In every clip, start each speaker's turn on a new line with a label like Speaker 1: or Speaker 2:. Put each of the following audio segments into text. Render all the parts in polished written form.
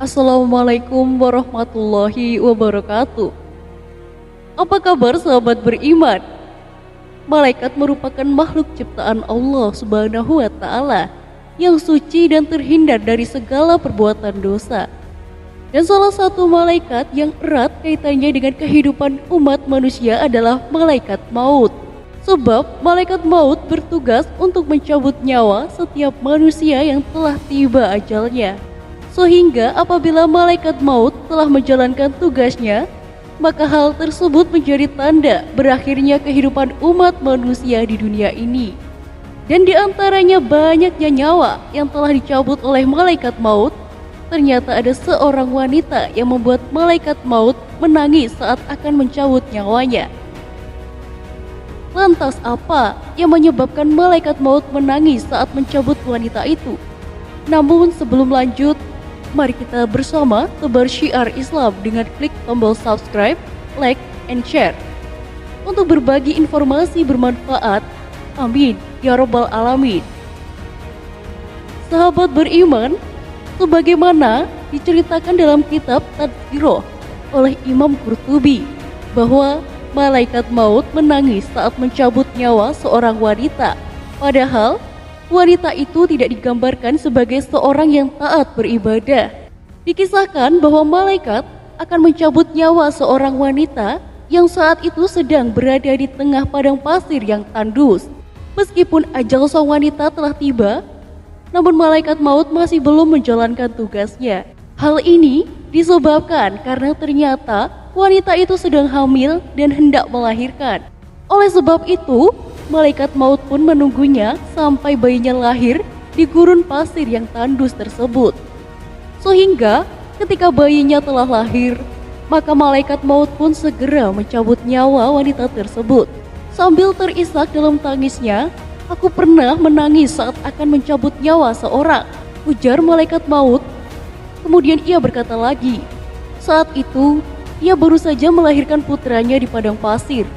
Speaker 1: Assalamualaikum warahmatullahi wabarakatuh. Apa kabar sahabat beriman? Malaikat merupakan makhluk ciptaan Allah Subhanahu wa Ta'ala yang suci dan terhindar dari segala perbuatan dosa. Dan salah satu malaikat yang erat kaitannya dengan kehidupan umat manusia adalah malaikat maut. Sebab malaikat maut bertugas untuk mencabut nyawa setiap manusia yang telah tiba ajalnya. Sehingga apabila malaikat maut telah menjalankan tugasnya, maka hal tersebut menjadi tanda berakhirnya kehidupan umat manusia di dunia ini. Dan di antaranya banyaknya nyawa yang telah dicabut oleh malaikat maut. Ternyata ada seorang wanita yang membuat malaikat maut menangis saat akan mencabut nyawanya. Lantas apa yang menyebabkan malaikat maut menangis saat mencabut wanita itu? Namun sebelum lanjut, mari kita bersama tebar syiar Islam dengan klik tombol subscribe, like, and share untuk berbagi informasi bermanfaat. Amin ya Rabbal Alamin. Sahabat beriman, sebagaimana diceritakan dalam kitab Tadhkirah oleh Imam Qurtubi bahwa malaikat maut menangis saat mencabut nyawa seorang wanita. Padahal wanita itu tidak digambarkan sebagai seorang yang taat beribadah. Dikisahkan bahwa malaikat akan mencabut nyawa seorang wanita yang saat itu sedang berada di tengah padang pasir yang tandus. Meskipun ajal sang wanita telah tiba, namun malaikat maut masih belum menjalankan tugasnya. Hal ini disebabkan karena ternyata wanita itu sedang hamil dan hendak melahirkan. Oleh sebab itu, malaikat maut pun menunggunya sampai bayinya lahir di gurun pasir yang tandus tersebut. Sehingga ketika bayinya telah lahir, maka malaikat maut pun segera mencabut nyawa wanita tersebut. Sambil terisak dalam tangisnya, "Aku pernah menangis saat akan mencabut nyawa seorang," ujar malaikat maut. Kemudian ia berkata lagi, "Saat itu, ia baru saja melahirkan putranya di padang pasir.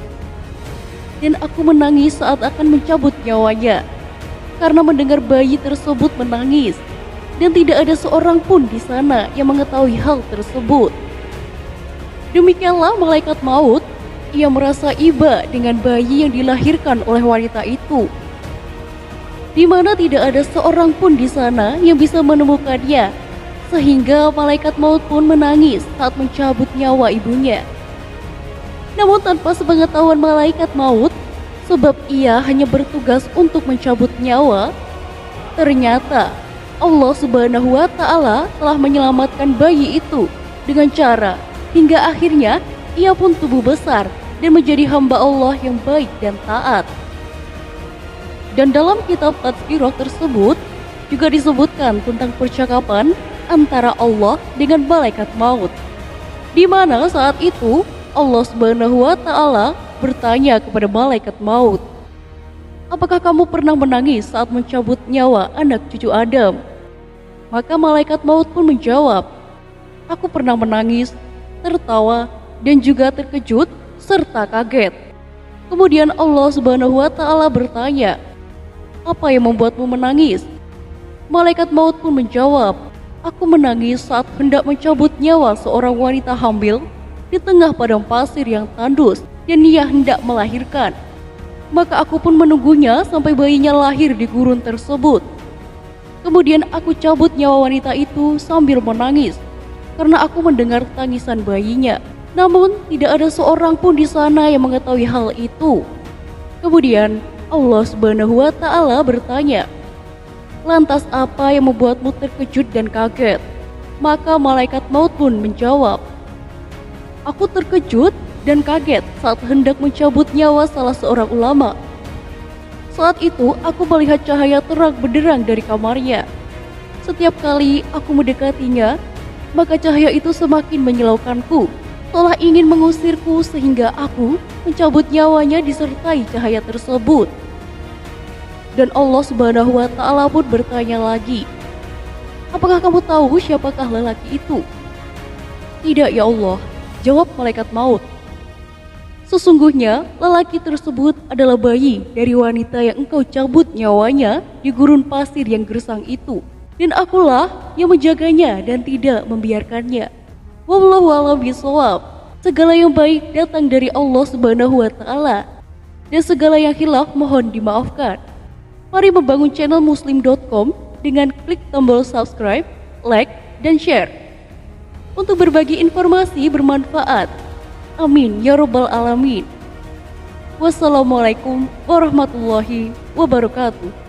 Speaker 1: Dan aku menangis saat akan mencabut nyawanya karena mendengar bayi tersebut menangis dan tidak ada seorang pun di sana yang mengetahui hal tersebut." Demikianlah malaikat maut, ia merasa iba dengan bayi yang dilahirkan oleh wanita itu, di mana tidak ada seorang pun di sana yang bisa menemukannya, sehingga malaikat maut pun menangis saat mencabut nyawa ibunya. Namun tanpa sepengetahuan malaikat maut, sebab ia hanya bertugas untuk mencabut nyawa, ternyata Allah Subhanahu wa Ta'ala telah menyelamatkan bayi itu dengan cara hingga akhirnya ia pun tumbuh besar dan menjadi hamba Allah yang baik dan taat. Dan dalam kitab Tadhkirah tersebut juga disebutkan tentang percakapan antara Allah dengan malaikat maut, di mana saat itu Allah Subhanahu wa Ta'ala bertanya kepada malaikat maut, "Apakah kamu pernah menangis saat mencabut nyawa anak cucu Adam?" Maka malaikat maut pun menjawab, "Aku pernah menangis, tertawa, dan juga terkejut serta kaget." Kemudian Allah Subhanahu wa Ta'ala bertanya, "Apa yang membuatmu menangis?" Malaikat maut pun menjawab, "Aku menangis saat hendak mencabut nyawa seorang wanita hamil di tengah padang pasir yang tandus dan ia hendak melahirkan. Maka aku pun menunggunya sampai bayinya lahir di gurun tersebut. Kemudian aku cabut nyawa wanita itu sambil menangis karena aku mendengar tangisan bayinya. Namun tidak ada seorang pun di sana yang mengetahui hal itu." Kemudian Allah Subhanahu wa Ta'ala bertanya, "Lantas apa yang membuatmu terkejut dan kaget?" Maka malaikat maut pun menjawab, "Aku terkejut dan kaget saat hendak mencabut nyawa salah seorang ulama. Saat itu aku melihat cahaya terang benderang dari kamarnya. Setiap kali aku mendekatinya, maka cahaya itu semakin menyilaukanku, seolah ingin mengusirku sehingga aku mencabut nyawanya disertai cahaya tersebut." Dan Allah Subhanahu wa Ta'ala pun bertanya lagi, "Apakah kamu tahu siapakah lelaki itu?" "Tidak ya Allah," jawab malaikat maut. "Sesungguhnya lelaki tersebut adalah bayi dari wanita yang engkau cabut nyawanya di gurun pasir yang gersang itu." dan akulah yang menjaganya dan tidak membiarkannya. Wallahu a'lam bishawab. Segala yang baik datang dari Allah Subhanahu wa taala dan segala yang khilaf mohon dimaafkan. Mari membangun channel muslim.com dengan klik tombol subscribe, like, dan share untuk berbagi informasi bermanfaat. Amin ya rabbal alamin. Wassalamualaikum warahmatullahi wabarakatuh.